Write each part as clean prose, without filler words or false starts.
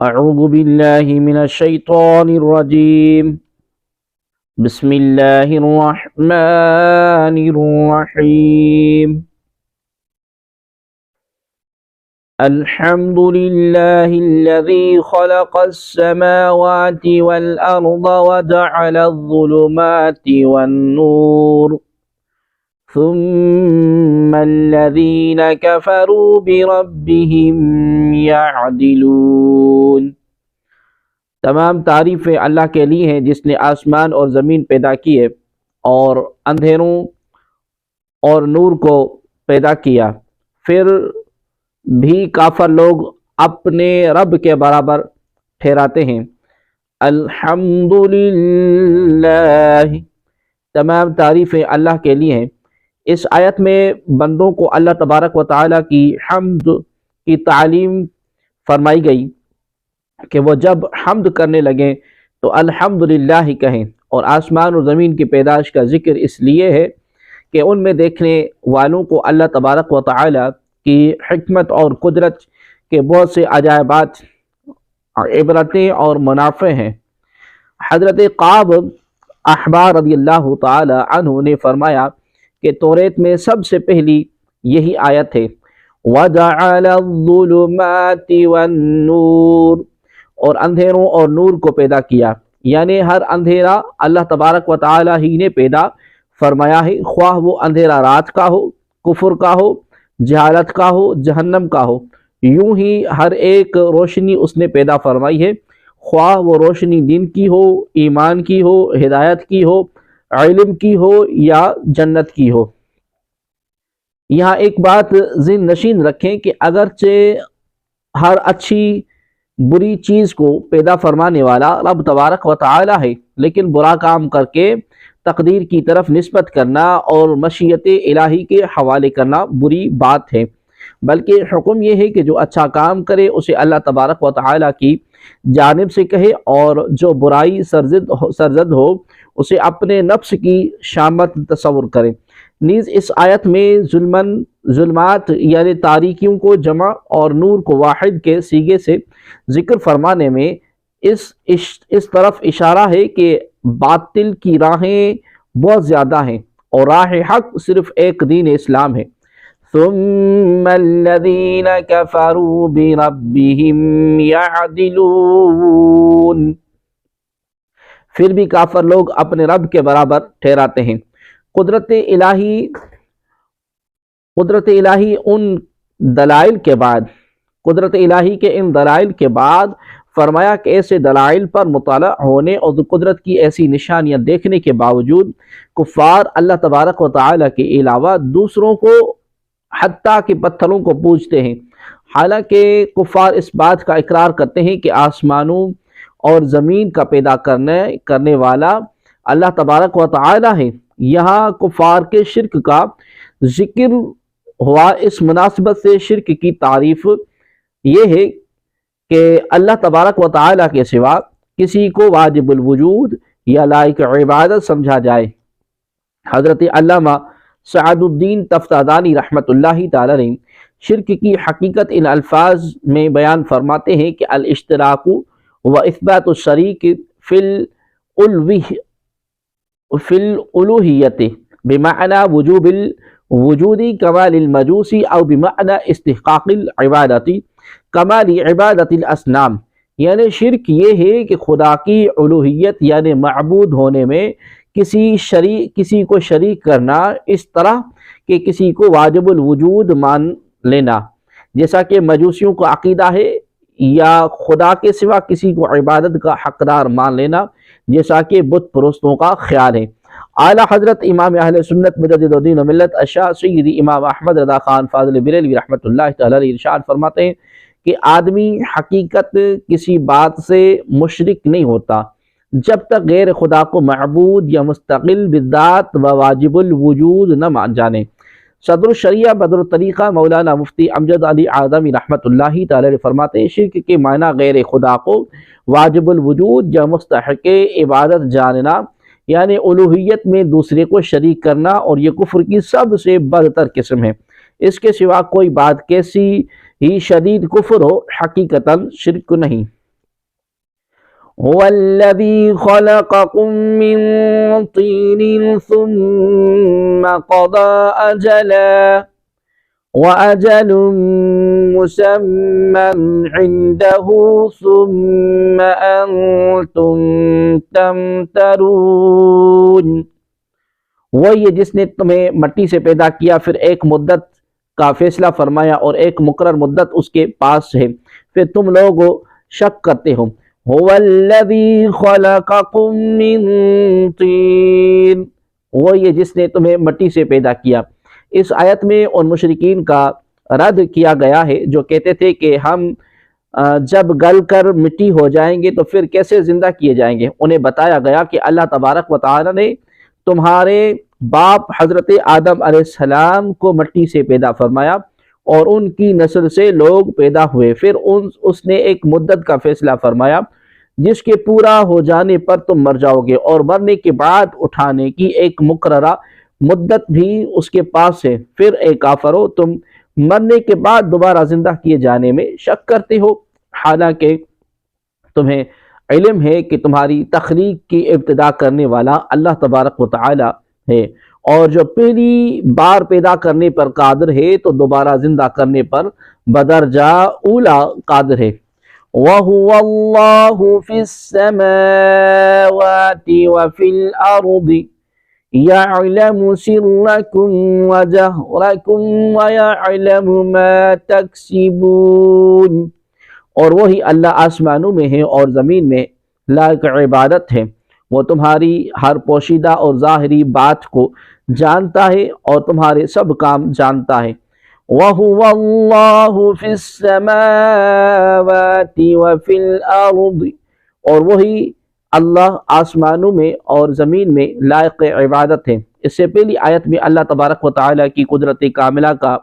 أعوذ بالله من الشيطان الرجيم. بسم الله الرحمن الرحيم. الحمد لله الذي خلق السماوات والأرض وجعل الظلمات والنور ثم الذين كفروا بربهم يعدلون. تمام تعریفیں اللہ کے لیے ہیں جس نے آسمان اور زمین پیدا کیے اور اندھیروں اور نور کو پیدا کیا، پھر بھی کافر لوگ اپنے رب کے برابر ٹھہراتے ہیں۔ الحمدللہ، تمام تعریفیں اللہ کے لیے ہیں۔ اس آیت میں بندوں کو اللہ تبارک و تعالیٰ کی حمد کی تعلیم فرمائی گئی کہ وہ جب حمد کرنے لگیں تو الحمدللہ ہی کہیں، اور آسمان اور زمین کی پیدائش کا ذکر اس لیے ہے کہ ان میں دیکھنے والوں کو اللہ تبارک و تعالیٰ کی حکمت اور قدرت کے بہت سے عجائبات، عبرتیں اور منافع ہیں۔ حضرت قعب احبار رضی اللہ تعالی عنہ نے فرمایا کہ توریت میں سب سے پہلی یہی آیت ہے، وَجَعَلَ الظُّلُمَاتِ وَالنُّورِ، اور اندھیروں اور نور کو پیدا کیا، یعنی ہر اندھیرا اللہ تبارک و تعالی ہی نے پیدا فرمایا ہے، خواہ وہ اندھیرا رات کا ہو، کفر کا ہو، جہالت کا ہو، جہنم کا ہو۔ یوں ہی ہر ایک روشنی اس نے پیدا فرمائی ہے، خواہ وہ روشنی دین کی ہو، ایمان کی ہو، ہدایت کی ہو، علم کی ہو یا جنت کی ہو۔ یہاں ایک بات ذہن نشین رکھیں کہ اگرچہ ہر اچھی بری چیز کو پیدا فرمانے والا رب تبارک و تعالی ہے، لیکن برا کام کر کے تقدیر کی طرف نسبت کرنا اور مشیت الہی کے حوالے کرنا بری بات ہے، بلکہ حکم یہ ہے کہ جو اچھا کام کرے اسے اللہ تبارک و تعالی کی جانب سے کہے، اور جو برائی سرزد ہو اسے اپنے نفس کی شامت تصور کرے۔ نیز اس آیت میں ظلمات یعنی تاریکیوں کو جمع اور نور کو واحد کے صیغے سے ذکر فرمانے میں اس طرف اشارہ ہے کہ باطل کی راہیں بہت زیادہ ہیں اور راہ حق صرف ایک دین اسلام ہے۔ ثم الذین کفروا بربہم یعدلون، پھر بھی کافر لوگ اپنے رب کے برابر ٹھہراتے ہیں۔ قدرت الہی ان دلائل کے بعد فرمایا کہ ایسے دلائل پر مطالعہ ہونے اور قدرت کی ایسی نشانیاں دیکھنے کے باوجود کفار اللہ تبارک و تعالی کے علاوہ دوسروں کو حتیٰ کہ پتھروں کو پوجتے ہیں، حالانکہ کفار اس بات کا اقرار کرتے ہیں کہ آسمانوں اور زمین کا پیدا کرنے والا اللہ تبارک و تعالی ہے۔ یہاں کفار کے شرک کا ذکر ہوا، اس مناسبت سے شرک کی تعریف یہ ہے کہ اللہ تبارک و تعالی کے سوا کسی کو واجب الوجود یا لائق عبادت سمجھا جائے۔ حضرت علامہ سعد الدین تفتازانی رحمۃ اللہ تعالی علیہ شرک کی حقیقت ان الفاظ میں بیان فرماتے ہیں کہ الاشتراک و اثبات الشریک فی الالوہیت بمعنى وجوب الوجود کمال المجوسی او بمعنى استحقاق العبادت کمال عبادت الاصنام، یعنی شرک یہ ہے کہ خدا کی الوہیت یعنی معبود ہونے میں کسی کو شریک کرنا، اس طرح کہ کسی کو واجب الوجود مان لینا جیسا کہ مجوسیوں کو عقیدہ ہے، یا خدا کے سوا کسی کو عبادت کا حقدار مان لینا جیسا کہ بت پرستوں کا خیال ہے۔ اعلیٰ حضرت امام اہل سنت مجدد الدین و ملت اشاع سیدی امام احمد رضا خان فاضل بریلوی رحمۃ اللہ تعالی علیہ ارشاد فرماتے ہیں کہ آدمی حقیقت کسی بات سے مشرک نہیں ہوتا جب تک غیر خدا کو معبود یا مستقل بالذات و واجب الوجود نہ مان جانے۔ صدر الشریعہ بدر الطریقہ مولانا مفتی امجد علی اعظمی رحمۃ اللہ تعالی علیہ فرماتے ہیں شرک کے معنی غیر خدا کو واجب الوجود یا مستحق عبادت جاننا، یعنی الوہیت میں دوسرے کو شریک کرنا، اور یہ کفر کی سب سے بدتر قسم ہے۔ اس کے سوا کوئی بات کیسی ہی شدید کفر ہو، حقیقتاً شرک نہیں۔ هو الذي خلقكم من طين ثم قضى أجلا وأجل مسمى عنده ثم أنتم تمترون۔ وہی ہے جس نے تمہیں مٹی سے پیدا کیا، پھر ایک مدت کا فیصلہ فرمایا اور ایک مقرر مدت اس کے پاس ہے، پھر تم لوگ شک کرتے ہو۔ هو الذی خلقکم من طین، وہی ہے جس نے تمہیں مٹی سے پیدا کیا۔ اس آیت میں ان مشرکین کا رد کیا گیا ہے جو کہتے تھے کہ ہم جب گل کر مٹی ہو جائیں گے تو پھر کیسے زندہ کیے جائیں گے۔ انہیں بتایا گیا کہ اللہ تبارک و تعالی نے تمہارے باپ حضرت آدم علیہ السلام کو مٹی سے پیدا فرمایا اور ان کی نسل سے لوگ پیدا ہوئے، پھر اس نے ایک مدت کا فیصلہ فرمایا جس کے پورا ہو جانے پر تم مر جاؤ گے، اور مرنے کے بعد اٹھانے کی ایک مقررہ مدت بھی اس کے پاس ہے۔ پھر اے کافرو، تم مرنے کے بعد دوبارہ زندہ کیے جانے میں شک کرتے ہو، حالانکہ تمہیں علم ہے کہ تمہاری تخلیق کی ابتدا کرنے والا اللہ تبارک و تعالی ہے، اور جو پہلی بار پیدا کرنے پر قادر ہے تو دوبارہ زندہ کرنے پر بدرجہ اولا قادر ہے۔ وَهُوَ اللَّهُ فِي السَّمَاوَاتِ وَفِي الْأَرْضِ يَعْلَمُ سِرَّكُمْ وَجَهْرَكُمْ وَيَعْلَمُ مَا تَكْسِبُونَ، اور وہی اللہ آسمانوں میں ہے اور زمین میں لائق عبادت ہے، وہ تمہاری ہر پوشیدہ اور ظاہری بات کو جانتا ہے اور تمہارے سب کام جانتا ہے۔ وَهُوَ اللَّهُ فِي السَّمَاوَاتِ وَفِي الْأَرْضِ، اور وہی اللہ آسمانوں میں اور زمین میں لائق عبادت ہے۔ اس سے پہلی آیت میں اللہ تبارک و تعالیٰ کی قدرت کاملہ کا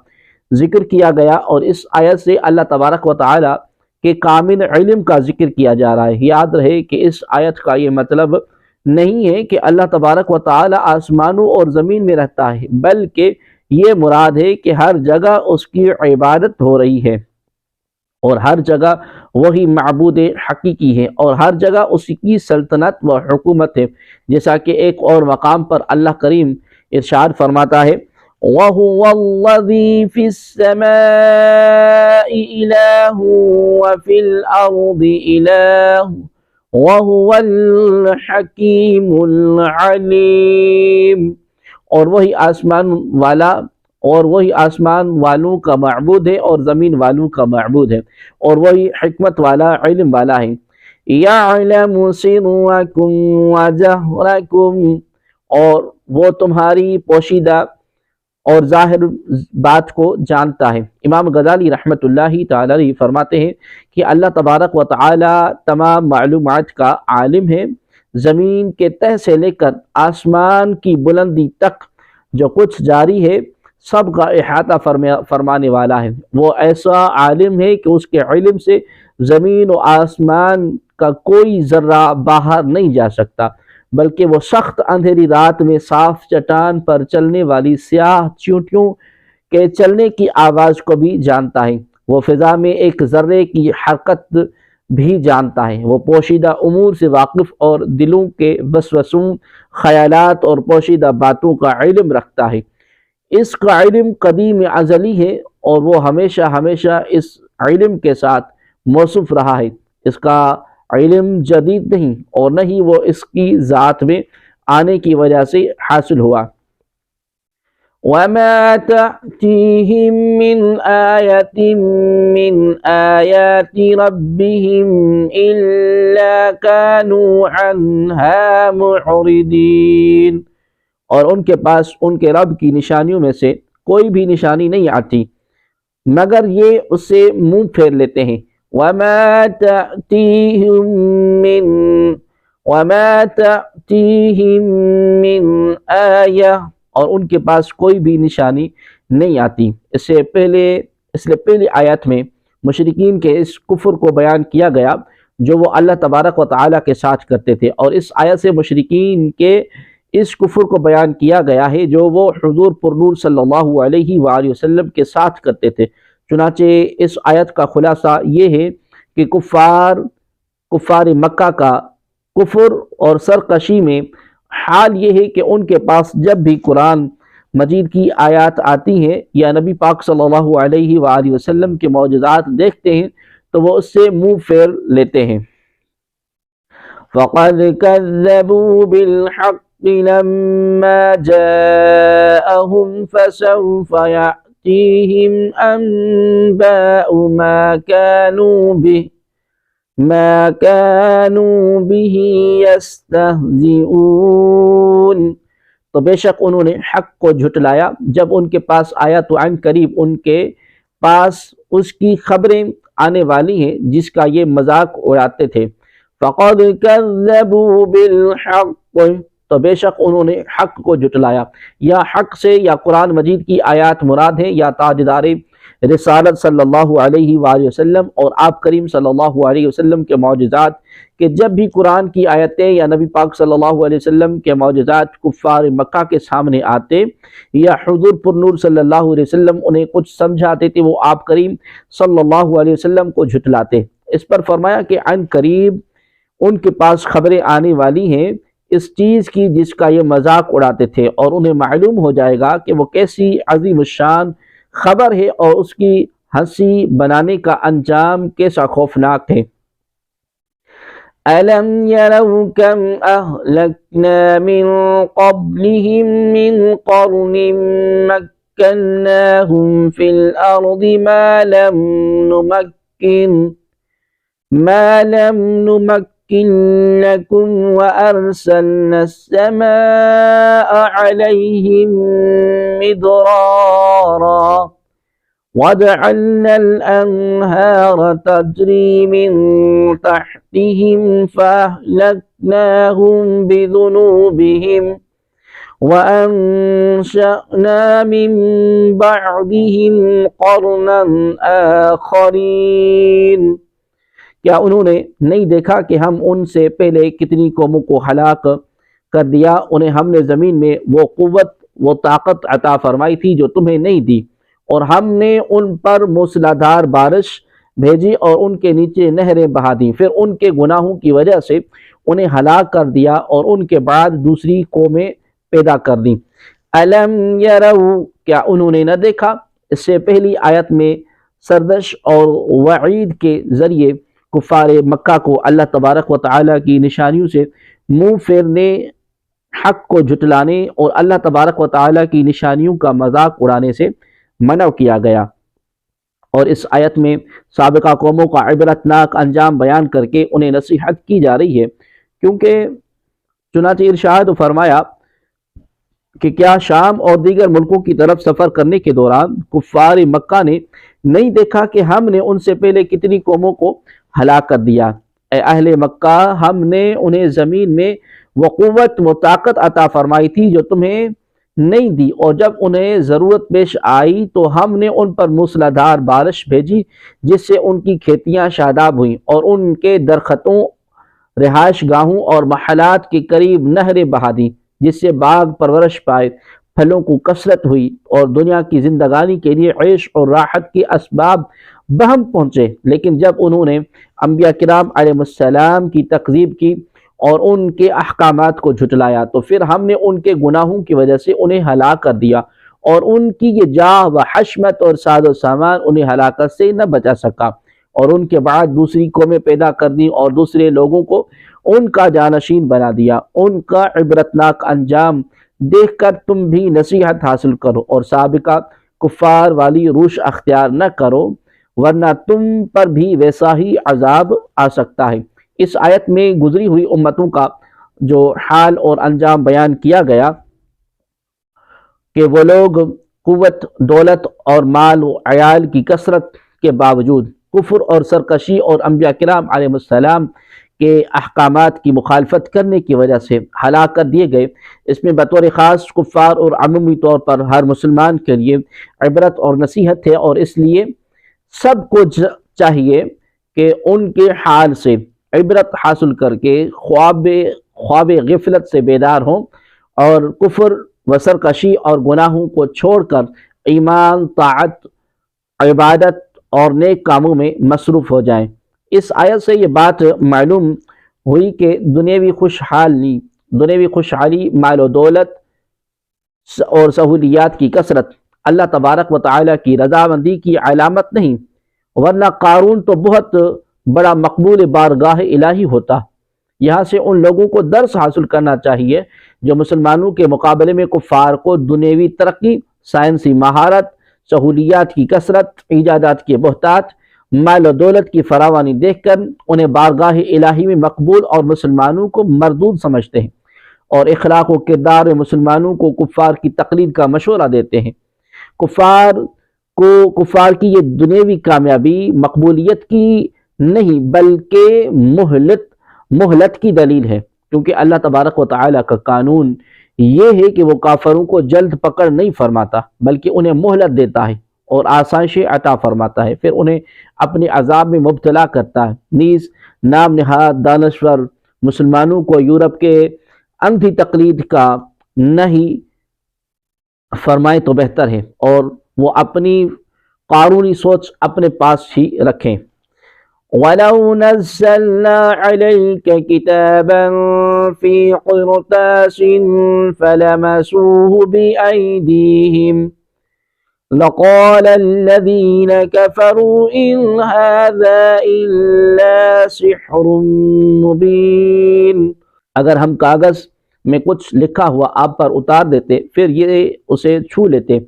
ذکر کیا گیا، اور اس آیت سے اللہ تبارک و تعالیٰ کے کامل علم کا ذکر کیا جا رہا ہے۔ یاد رہے کہ اس آیت کا یہ مطلب نہیں ہے کہ اللہ تبارک و تعالیٰ آسمانوں اور زمین میں رہتا ہے، بلکہ یہ مراد ہے کہ ہر جگہ اس کی عبادت ہو رہی ہے اور ہر جگہ وہی معبود حقیقی ہے اور ہر جگہ اس کی سلطنت و حکومت ہے، جیسا کہ ایک اور مقام پر اللہ کریم ارشاد فرماتا ہے وَهُوَ الَّذِي فِي السَّمَاءِ إِلَٰهٌ وَفِي الْأَرْضِ إِلَٰهٌ وَهُوَ الْحَكِيمُ الْعَلِيمُ، اور وہی آسمان والوں کا معبود ہے اور زمین والوں کا معبود ہے، اور وہی حکمت والا علم والا ہے۔ يَعْلَمُ سِرَّكُمْ وَجَهْرَكُمْ، اور وہ تمہاری پوشیدہ اور ظاہر بات کو جانتا ہے۔ امام غزالی رحمۃ اللہ تعالی علیہ فرماتے ہیں کہ اللہ تبارک و تعالی تمام معلومات کا عالم ہے، زمین کے تہ سے لے کر آسمان کی بلندی تک جو کچھ جاری ہے سب کا احاطہ فرمانے والا ہے۔ وہ ایسا عالم ہے کہ اس کے علم سے زمین و آسمان کا کوئی ذرہ باہر نہیں جا سکتا، بلکہ وہ سخت اندھیری رات میں صاف چٹان پر چلنے والی سیاہ چیونٹیوں کے چلنے کی آواز کو بھی جانتا ہے، وہ فضا میں ایک ذرے کی حرکت بھی جانتا ہے، وہ پوشیدہ امور سے واقف اور دلوں کے وسوسوں، خیالات اور پوشیدہ باتوں کا علم رکھتا ہے۔ اس کا علم قدیم ازلی ہے اور وہ ہمیشہ ہمیشہ اس علم کے ساتھ موصوف رہا ہے، اس کا علم جدید نہیں اور نہ ہی وہ اس کی ذات میں آنے کی وجہ سے حاصل ہوا۔ وَمَا تَأْتِيهِم مِّنْ آيَةٍ مِّنْ آيَاتِ رَبِّهِمْ إِلَّا كَانُوا عَنْهَا مُعْرِضِينَ، اور ان کے پاس ان کے رب کی نشانیوں میں سے کوئی بھی نشانی نہیں آتی مگر یہ اس سے منہ پھیر لیتے ہیں۔ وَمَا تَأْتِيهِم مِّنْ آيَةٍ، اور ان کے پاس کوئی بھی نشانی نہیں آتی۔ اس سے پہلے آیت میں مشرکین کے اس کفر کو بیان کیا گیا جو وہ اللہ تبارک و تعالیٰ کے ساتھ کرتے تھے، اور اس آیت سے مشرکین کے اس کفر کو بیان کیا گیا ہے جو وہ حضور پرنور صلی اللہ علیہ وآلہ وسلم کے ساتھ کرتے تھے۔ چنانچہ اس آیت کا خلاصہ یہ ہے کہ کفار کفار مکہ کا کفر اور سرکشی میں حال یہ ہے کہ ان کے پاس جب بھی قرآن مجید کی آیات آتی ہیں یا نبی پاک صلی اللہ علیہ وآلہ وسلم کے معجزات دیکھتے ہیں تو وہ اس سے منہ پھیر لیتے ہیں۔ فَقَدْ كَذَّبُوا بِالْحَقِّ لَمَّا جَاءَهُمْ فَسَوْفَ يَأْتِيهِمْ أَنبَاءُ ما كانوا به يستهزئون۔ تو بے شک انہوں نے حق کو جھٹلایا جب ان کے پاس آیا تو عن قریب ان کے پاس اس کی خبریں آنے والی ہیں جس کا یہ مذاق اڑاتے تھے۔ فَقَدْ كَذَّبُوا بِالْحَقِّ، تو بے شک انہوں نے حق کو جھٹلایا۔ یا حق سے یا قرآن مجید کی آیات مراد ہیں یا تاجدار رسالت صلی اللہ علیہ وآلہ وسلم اور آپ کریم صلی اللہ علیہ وسلم کے معجزات، کہ جب بھی قرآن کی آیتیں یا نبی پاک صلی اللہ علیہ وسلم کے معجزات کفار مکہ کے سامنے آتے یا حضور پر نور صلی اللہ علیہ وسلم انہیں کچھ سمجھاتے تھے، وہ آپ کریم صلی اللہ علیہ وسلم کو جھٹلاتے۔ اس پر فرمایا کہ عن قریب ان کے پاس خبریں آنے والی ہیں اس چیز کی جس کا یہ مذاق اڑاتے تھے، اور انہیں معلوم ہو جائے گا کہ وہ کیسی عظیم الشان خبر ہے اور اس کی ہنسی بنانے کا انجام کیسا خوفناک ہے۔ أَلَمْ يَرَوْا كَمْ أَهْلَكْنَا مِنْ قَبْلِهِمْ مِنْ قَرْنٍ مَكَّنَّاهُمْ فِي الْأَرْضِ ما لم نمكن لكم وأرسلنا السماء عليهم مدرارا وجعلنا الأنهار تجري من تحتهم فأهلكناهم بذنوبهم وأنشأنا من بعدهم قرنا آخرين۔ کیا انہوں نے نہیں دیکھا کہ ہم ان سے پہلے کتنی قوموں کو ہلاک کر دیا؟ انہیں ہم نے زمین میں وہ قوت وہ طاقت عطا فرمائی تھی جو تمہیں نہیں دی، اور ہم نے ان پر موسلادھار بارش بھیجی اور ان کے نیچے نہریں بہا دیں، پھر ان کے گناہوں کی وجہ سے انہیں ہلاک کر دیا اور ان کے بعد دوسری قومیں پیدا کر دیں۔ الم یروا، کیا انہوں نے نہ دیکھا؟ اس سے پہلی آیت میں سردش اور وعید کے ذریعے کفار مکہ کو اللہ تبارک و تعالیٰ کی نشانیوں سے منہ پھیرنے، حق کو جھٹلانے اور اللہ تبارک و تعالیٰ کی نشانیوں کا مذاق اڑانے سے منع کیا گیا، اور اس آیت میں سابقہ قوموں کا عبرتناک انجام بیان کر کے انہیں نصیحت کی جا رہی ہے، کیونکہ چنانچہ ارشاد فرمایا کہ کیا شام اور دیگر ملکوں کی طرف سفر کرنے کے دوران کفار مکہ نے نہیں دیکھا کہ ہم نے ان سے پہلے کتنی قوموں کو ہلاک کر دیا؟ اے اہل مکہ، ہم نے انہیں زمین میں وہ قوت وہ طاقت عطا فرمائی تھی جو تمہیں نہیں دی، اور جب انہیں ضرورت پیش آئی تو ہم نے ان پر موسلادھار بارش بھیجی جس سے ان کی کھیتیاں شاداب ہوئیں اور ان کے درختوں، رہائش گاہوں اور محلات کے قریب نہریں بہا دیں، جس سے باغ پرورش پائے، پھلوں کو کثرت ہوئی اور دنیا کی زندگانی کے لیے عیش اور راحت کے اسباب بہم پہنچے۔ لیکن جب انہوں نے انبیاء کرام علیہ السلام کی تکذیب کی اور ان کے احکامات کو جھٹلایا تو پھر ہم نے ان کے گناہوں کی وجہ سے انہیں ہلاک کر دیا، اور ان کی یہ جاہ و حشمت اور ساز و سامان انہیں ہلاکت سے نہ بچا سکا، اور ان کے بعد دوسری قومیں پیدا کر دی اور دوسرے لوگوں کو ان کا جانشین بنا دیا۔ ان کا عبرتناک انجام دیکھ کر تم بھی نصیحت حاصل کرو اور سابقہ کفار والی روش اختیار نہ کرو، ورنہ تم پر بھی ویسا ہی عذاب آ سکتا ہے۔ اس آیت میں گزری ہوئی امتوں کا جو حال اور انجام بیان کیا گیا کہ وہ لوگ قوت، دولت اور مال و عیال کی کثرت کے باوجود کفر اور سرکشی اور انبیاء کرام علیہ السلام کے احکامات کی مخالفت کرنے کی وجہ سے ہلاک کر دیے گئے۔ اس میں بطور خاص کفار اور عمومی طور پر ہر مسلمان کے لیے عبرت اور نصیحت ہے، اور اس لیے سب کو چاہیے کہ ان کے حال سے عبرت حاصل کر کے خواب غفلت سے بیدار ہوں اور کفر و سرکشی اور گناہوں کو چھوڑ کر ایمان، طاعت، عبادت اور نیک کاموں میں مصروف ہو جائیں۔ اس آیت سے یہ بات معلوم ہوئی کہ دنیاوی خوشحالی مال و دولت اور سہولیات کی کثرت اللہ تبارک و تعالیٰ کی رضامندی کی علامت نہیں، ورنہ قارون تو بہت بڑا مقبول بارگاہ الہی ہوتا۔ یہاں سے ان لوگوں کو درس حاصل کرنا چاہیے جو مسلمانوں کے مقابلے میں کفار کو دنیاوی ترقی، سائنسی مہارت، سہولیات کی کثرت، ایجادات کے بہتات، مال و دولت کی فراوانی دیکھ کر انہیں بارگاہ الہی میں مقبول اور مسلمانوں کو مردود سمجھتے ہیں، اور اخلاق و کردار میں مسلمانوں کو کفار کی تقلید کا مشورہ دیتے ہیں۔ کفار کی یہ دنیاوی کامیابی مقبولیت کی نہیں بلکہ مہلت کی دلیل ہے، کیونکہ اللہ تبارک و تعالیٰ کا قانون یہ ہے کہ وہ کافروں کو جلد پکڑ نہیں فرماتا بلکہ انہیں مہلت دیتا ہے اور آسائشیں عطا فرماتا ہے، پھر انہیں اپنے عذاب میں مبتلا کرتا ہے۔ نیز نام نہاد دانشور مسلمانوں کو یورپ کے اندھی تقلید کا نہیں فرمائے تو بہتر ہے، اور وہ اپنی قارونی سوچ اپنے پاس ہی رکھیں۔ وَلَوْ نَزَّلْنَا عَلَيْكَ كِتَابًا فِي قِرْطَاسٍ فَلَمَسُوهُ بِأَيْدِيهِمْ لَقَالَ الَّذِينَ كَفَرُوا إِنْ هَذَا إِلَّا سِحْرٌ مُبِينٌ۔ اگر ہم کاغذ میں کچھ لکھا ہوا آپ پر اتار دیتے پھر یہ اسے چھو لیتے،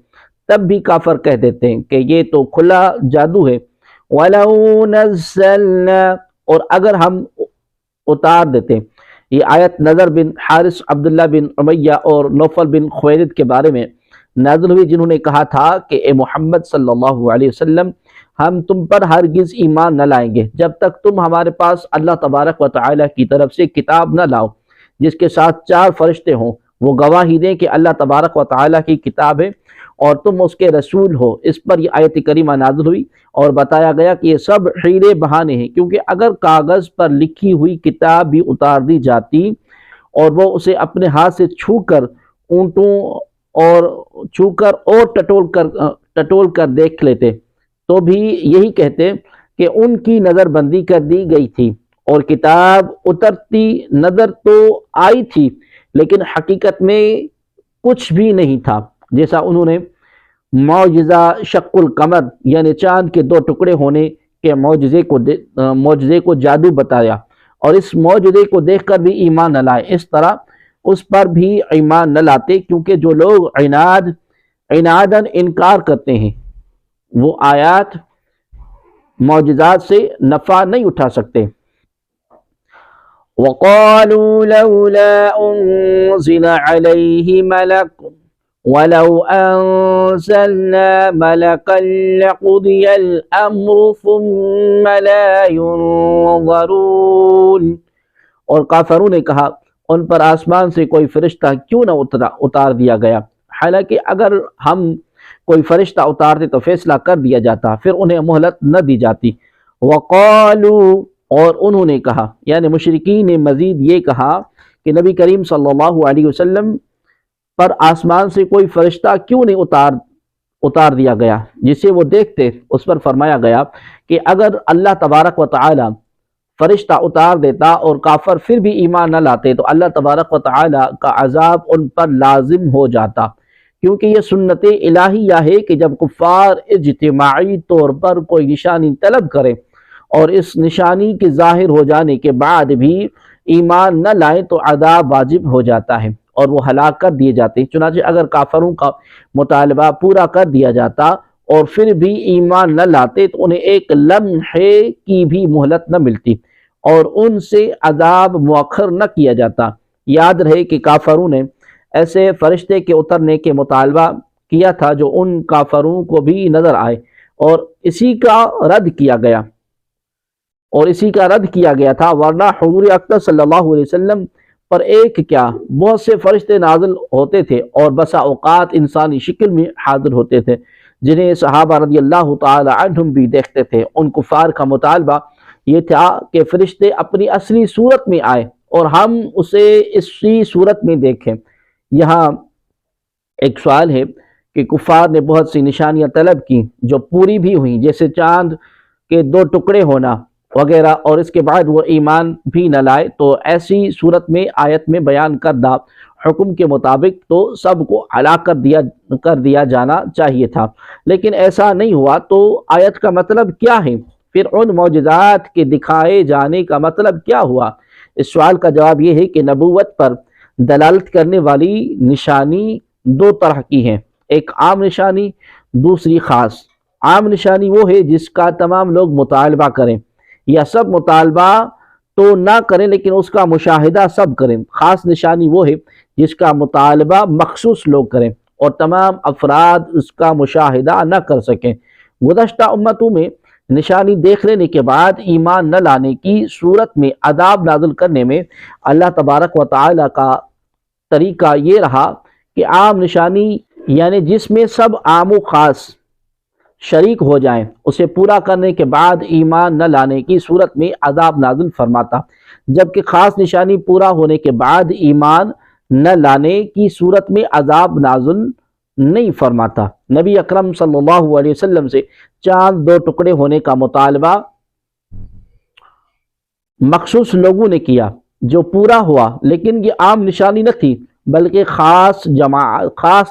تب بھی کافر کہہ دیتے ہیں کہ یہ تو کھلا جادو ہے۔ وَلَوْ نَزَّلْنَا، اور اگر ہم اتار دیتے۔ یہ آیت نضر بن حارث، عبداللہ بن امیہ اور نوفل بن خویلد کے بارے میں نازل ہوئی، جنہوں نے کہا تھا کہ اے محمد صلی اللہ علیہ وسلم، ہم تم پر ہرگز ایمان نہ لائیں گے جب تک تم ہمارے پاس اللہ تبارک و تعالیٰ کی طرف سے کتاب نہ لاؤ جس کے ساتھ 4 فرشتے ہوں، وہ گواہی دیں کہ اللہ تبارک و تعالیٰ کی کتاب ہے اور تم اس کے رسول ہو۔ اس پر یہ آیت کریمہ نازل ہوئی اور بتایا گیا کہ یہ سب حیلے بہانے ہیں، کیونکہ اگر کاغذ پر لکھی ہوئی کتاب بھی اتار دی جاتی اور وہ اسے اپنے ہاتھ سے چھو کر اور ٹٹول کر دیکھ لیتے تو بھی یہی کہتے کہ ان کی نظر بندی کر دی گئی تھی، اور کتاب اترتی نظر تو آئی تھی لیکن حقیقت میں کچھ بھی نہیں تھا، جیسا انہوں نے معجزہ شق القمر یعنی چاند کے 2 ٹکڑے ہونے کے معجزے کو جادو بتایا، اور اس معجزے کو دیکھ کر بھی ایمان نہ لائے، اس طرح اس پر بھی ایمان نہ لاتے، کیونکہ جو لوگ عناداً انکار کرتے ہیں وہ آیات معجزات سے نفع نہیں اٹھا سکتے۔ وَقَالُوا لَوْلَا أُنزِلَ عَلَيْهِ مَلَكٌ وَلَوْ أَنزَلْنَا مَلَكًا لَقُضِيَ الْأَمْرُ ثُمَّ لَا يُنظَرُونَ، اور کافروں نے کہا ان پر آسمان سے کوئی فرشتہ کیوں نہ اتار دیا گیا، حالانکہ اگر ہم کوئی فرشتہ اتارتے تو فیصلہ کر دیا جاتا، پھر انہیں مہلت نہ دی جاتی۔ وَقَالُوا، اور انہوں نے کہا یعنی مشرکین نے مزید یہ کہا کہ نبی کریم صلی اللہ علیہ وسلم پر آسمان سے کوئی فرشتہ کیوں نہیں اتار دیا گیا جسے وہ دیکھتے۔ اس پر فرمایا گیا کہ اگر اللہ تبارک و تعالی فرشتہ اتار دیتا اور کافر پھر بھی ایمان نہ لاتے تو اللہ تبارک و تعالی کا عذاب ان پر لازم ہو جاتا، کیونکہ یہ سنت الہیہ ہے کہ جب کفار اجتماعی طور پر کوئی نشانی طلب کریں اور اس نشانی کے ظاہر ہو جانے کے بعد بھی ایمان نہ لائیں تو عذاب واجب ہو جاتا ہے اور وہ ہلاک کر دیے جاتے ہیں۔ چنانچہ اگر کافروں کا مطالبہ پورا کر دیا جاتا اور پھر بھی ایمان نہ لاتے تو انہیں ایک لمحے کی بھی مہلت نہ ملتی اور ان سے عذاب مؤخر نہ کیا جاتا۔ یاد رہے کہ کافروں نے ایسے فرشتے کے اترنے کے مطالبہ کیا تھا جو ان کافروں کو بھی نظر آئے، اور اسی کا رد کیا گیا تھا، ورنہ حضور اکرم صلی اللہ علیہ وسلم پر ایک کیا بہت سے فرشتے نازل ہوتے تھے اور بسا اوقات انسانی شکل میں حاضر ہوتے تھے جنہیں صحابہ رضی اللہ تعالی عنہم بھی دیکھتے تھے۔ ان کفار کا مطالبہ یہ تھا کہ فرشتے اپنی اصلی صورت میں آئے اور ہم اسے اسی صورت میں دیکھیں۔ یہاں ایک سوال ہے کہ کفار نے بہت سی نشانیاں طلب کی جو پوری بھی ہوئیں، جیسے چاند کے 2 ٹکڑے ہونا وغیرہ، اور اس کے بعد وہ ایمان بھی نہ لائے، تو ایسی صورت میں آیت میں بیان کردہ حکم کے مطابق تو سب کو ہلاک کر دیا جانا چاہیے تھا، لیکن ایسا نہیں ہوا۔ تو آیت کا مطلب کیا ہے؟ پھر ان معجزات کے دکھائے جانے کا مطلب کیا ہوا؟ اس سوال کا جواب یہ ہے کہ نبوت پر دلالت کرنے والی نشانی دو طرح کی ہیں، ایک عام نشانی، دوسری خاص۔ عام نشانی وہ ہے جس کا تمام لوگ مطالبہ کریں، یا سب مطالبہ تو نہ کریں لیکن اس کا مشاہدہ سب کریں۔ خاص نشانی وہ ہے جس کا مطالبہ مخصوص لوگ کریں اور تمام افراد اس کا مشاہدہ نہ کر سکیں۔ گزشتہ امتوں میں نشانی دیکھ لینے کے بعد ایمان نہ لانے کی صورت میں عذاب نازل کرنے میں اللہ تبارک و تعالی کا طریقہ یہ رہا کہ عام نشانی یعنی جس میں سب عام و خاص شریک ہو جائیں، اسے پورا کرنے کے بعد ایمان نہ لانے کی صورت میں عذاب نازل فرماتا، جبکہ خاص نشانی پورا ہونے کے بعد ایمان نہ لانے کی صورت میں عذاب نازل نہیں فرماتا۔ نبی اکرم صلی اللہ علیہ وسلم سے چاند دو ٹکڑے ہونے کا مطالبہ مخصوص لوگوں نے کیا جو پورا ہوا، لیکن یہ عام نشانی نہ تھی بلکہ خاص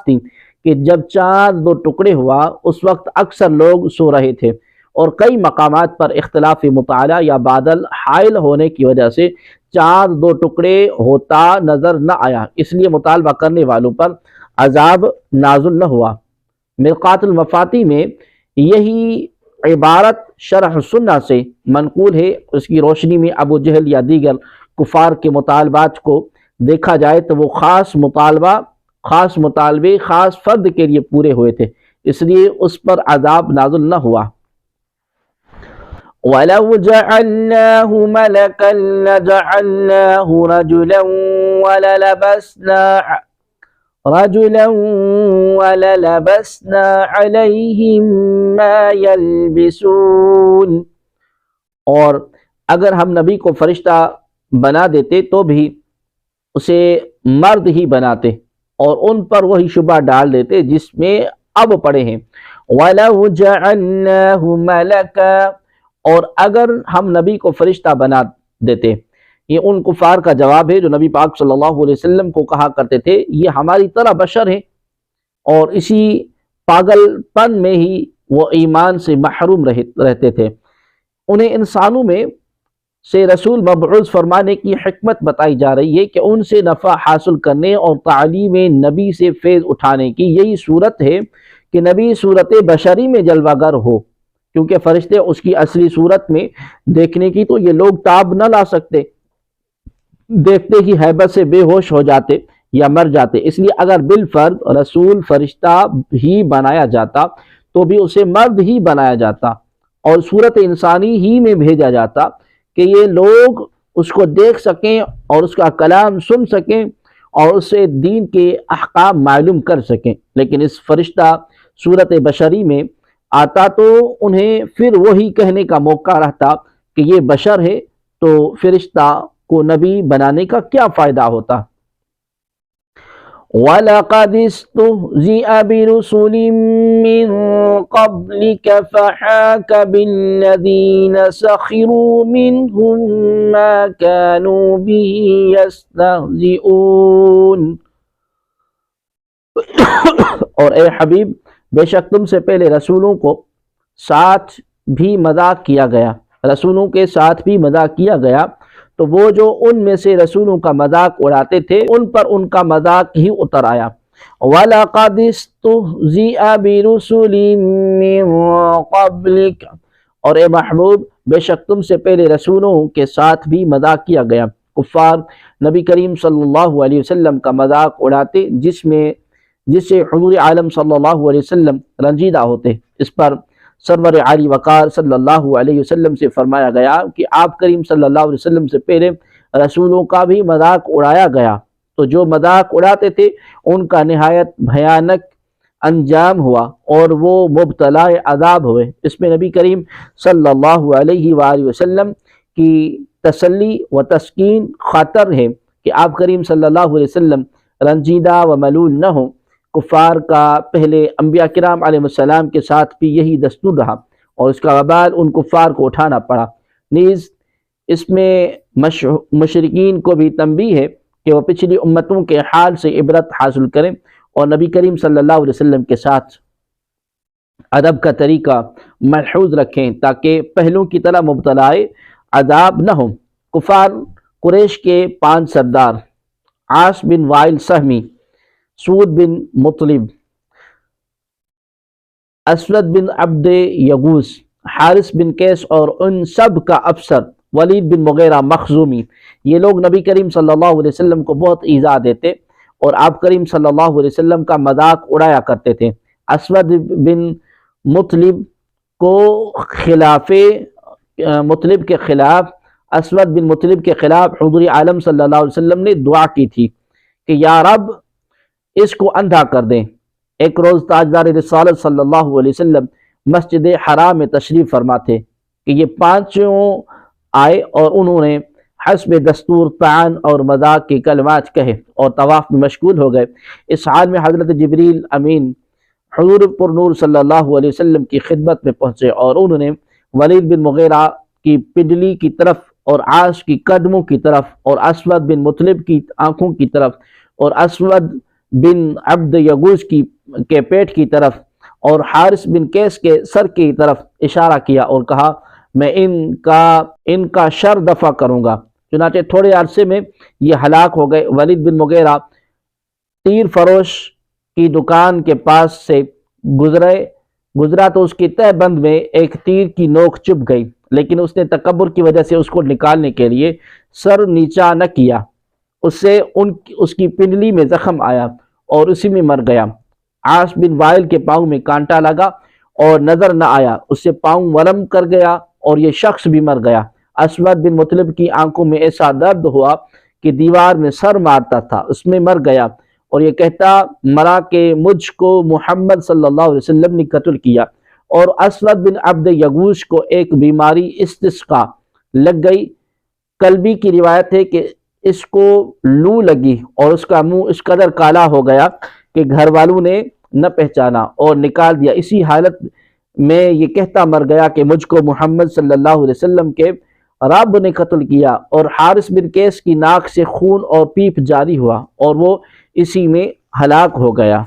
تھی کہ جب چاند دو ٹکڑے ہوا اس وقت اکثر لوگ سو رہے تھے اور کئی مقامات پر اختلاف مطالعہ یا بادل حائل ہونے کی وجہ سے چاند دو ٹکڑے ہوتا نظر نہ آیا، اس لیے مطالبہ کرنے والوں پر عذاب نازل نہ ہوا۔ مرقات المفاتیح میں یہی عبارت شرح سنہ سے منقول ہے۔ اس کی روشنی میں ابو جہل یا دیگر کفار کے مطالبات کو دیکھا جائے تو وہ خاص مطالبے خاص فرد کے لیے پورے ہوئے تھے، اس لیے اس پر عذاب نازل نہ ہوا۔ وَلَوْ جَعَلْنَاهُ مَلَكًا لَجَعَلْنَاهُ رَجُلًا وَلَلَبَسْنَا عَلَيْهِمْ مَا يَلْبِسُونَ، اور اگر ہم نبی کو فرشتہ بنا دیتے تو بھی اسے مرد ہی بناتے اور ان پر وہی شبہ ڈال دیتے جس میں اب پڑے ہیں۔ وَلَوْ جَعَلْنَاهُ مَلَكًا، اور اگر ہم نبی کو فرشتہ بنا دیتے، یہ ان کفار کا جواب ہے جو نبی پاک صلی اللہ علیہ وسلم کو کہا کرتے تھے یہ ہماری طرح بشر ہیں، اور اسی پاگل پن میں ہی وہ ایمان سے محروم رہتے تھے۔ انہیں انسانوں میں سے رسول مبعوث فرمانے کی حکمت بتائی جا رہی ہے کہ ان سے نفع حاصل کرنے اور تعلیم نبی سے فیض اٹھانے کی یہی صورت ہے کہ نبی صورت بشری میں جلوہ گر ہو، کیونکہ فرشتے اس کی اصلی صورت میں دیکھنے کی تو یہ لوگ تاب نہ لا سکتے، دیکھتے ہی ہیبت سے بے ہوش ہو جاتے یا مر جاتے، اس لیے اگر بالفرض رسول فرشتہ ہی بنایا جاتا تو بھی اسے مرد ہی بنایا جاتا اور صورت انسانی ہی میں بھیجا جاتا کہ یہ لوگ اس کو دیکھ سکیں اور اس کا کلام سن سکیں اور اس سے دین کے احکام معلوم کر سکیں، لیکن اس فرشتہ صورت بشری میں آتا تو انہیں پھر وہی کہنے کا موقع رہتا کہ یہ بشر ہے، تو فرشتہ کو نبی بنانے کا کیا فائدہ ہوتا۔ وَلَقَدِ اسْتُهْزِئَ بِرُسُلٍ مِّن قَبْلِكَ فَحَاكَ بِالَّذِينَ سَخِرُوا مِنْهُم مَّا كَانُوا بِهِ يَسْتَهْزِئُونَ، اور اے حبیب بے شک تم سے پہلے رسولوں کو ساتھ بھی مذاق کیا گیا، رسولوں کے ساتھ بھی مذاق کیا گیا، تو وہ جو ان میں سے رسولوں کا مذاق اڑاتے تھے ان پر ان کا مذاق ہی اتر آیا۔ وَلَقَدِ اسْتُهْزِئَ بِرُسُلٍ مِّن قَبْلِكَ، اور اے محبوب بے شک تم سے پہلے رسولوں کے ساتھ بھی مذاق کیا گیا۔ کفار نبی کریم صلی اللہ علیہ وسلم کا مذاق اڑاتے جس سے حضور عالم صلی اللہ علیہ وسلم رنجیدہ ہوتے۔ اس پر سرور عالی وقار صلی اللہ علیہ وسلم سے فرمایا گیا کہ آپ کریم صلی اللہ علیہ وسلم سے پہلے رسولوں کا بھی مذاق اڑایا گیا، تو جو مذاق اڑاتے تھے ان کا نہایت بھیانک انجام ہوا اور وہ مبتلا عذاب ہوئے۔ اس میں نبی کریم صلی اللہ علیہ وآلہ وسلم کی تسلی و تسکین خاطر ہے کہ آپ کریم صلی اللہ علیہ وسلم رنجیدہ و ملول نہ ہوں۔ کفار کا پہلے انبیاء کرام علیہ السلام کے ساتھ بھی یہی دستور رہا اور اس کا وبال ان کفار کو اٹھانا پڑا۔ نیز اس میں مشرکین کو بھی تنبیہ ہے کہ وہ پچھلی امتوں کے حال سے عبرت حاصل کریں اور نبی کریم صلی اللہ علیہ وسلم کے ساتھ ادب کا طریقہ ملحوظ رکھیں تاکہ پہلوں کی طرح مبتلا عذاب نہ ہوں۔ کفار قریش کے 5 سردار عاص بن وائل سہمی، سود بن مطلب، اسود بن عبد یغوث، حارث بن قیس اور ان سب کا افسر ولید بن مغیرہ مخزومی، یہ لوگ نبی کریم صلی اللہ علیہ وسلم کو بہت ایذا دیتے اور آپ کریم صلی اللہ علیہ وسلم کا مذاق اڑایا کرتے تھے۔ اسود بن مطلب کو مطلب کے خلاف اسود بن مطلب کے خلاف حضور عالم صلی اللہ علیہ وسلم نے دعا کی تھی کہ یا رب اس کو اندھا کر دیں۔ ایک روز تاجدار رسالت صلی اللہ علیہ وسلم مسجد حرام میں تشریف فرما تھے کہ یہ 5 آئے اور انہوں نے حسب دستور طعن اور مذاق کے کلمات کہے اور طواف میں مشغول ہو گئے۔ اس حال میں حضرت جبریل امین حضور پر نور صلی اللہ علیہ وسلم کی خدمت میں پہنچے اور انہوں نے ولید بن مغیرہ کی پنڈلی کی طرف اور عاص کی قدموں کی طرف اور اسود بن مطلب کی آنکھوں کی طرف اور اسود بن عبد یغوث کے پیٹ کی طرف اور حارث بن قیس کے سر کی طرف اشارہ کیا اور کہا میں ان کا شر دفع کروں گا۔ چنانچہ تھوڑے عرصے میں یہ ہلاک ہو گئے۔ ولید بن مغیرہ تیر فروش کی دکان کے پاس سے گزرا تو اس کی تہ بند میں ایک تیر کی نوک چبھ گئی، لیکن اس نے تکبر کی وجہ سے اس کو نکالنے کے لیے سر نیچا نہ کیا، اس سے اس کی پنڈلی میں زخم آیا اور اسی میں مر گیا۔ عاص بن وائل کے پاؤں میں کانٹا لگا اور نظر نہ آیا، اس سے پاؤں ورم کر گیا اور یہ شخص بھی مر گیا۔ اسود بن مطلب کی آنکھوں میں ایسا درد ہوا کہ دیوار میں سر مارتا تھا، اس میں مر گیا اور یہ کہتا مرا کہ مجھ کو محمد صلی اللہ علیہ وسلم نے قتل کیا۔ اور اسود بن عبد یغوث کو ایک بیماری استسقا لگ گئی۔ کلبی کی روایت ہے کہ اس کو لو لگی اور اس کا منہ اس قدر کالا ہو گیا کہ گھر والوں نے نہ پہچانا اور نکال دیا۔ اسی حالت میں یہ کہتا مر گیا کہ مجھ کو محمد صلی اللہ علیہ وسلم کے رب نے قتل کیا، اور حارث بن قیس کی ناک سے خون اور پیپ جاری ہوا اور وہ اسی میں ہلاک ہو گیا۔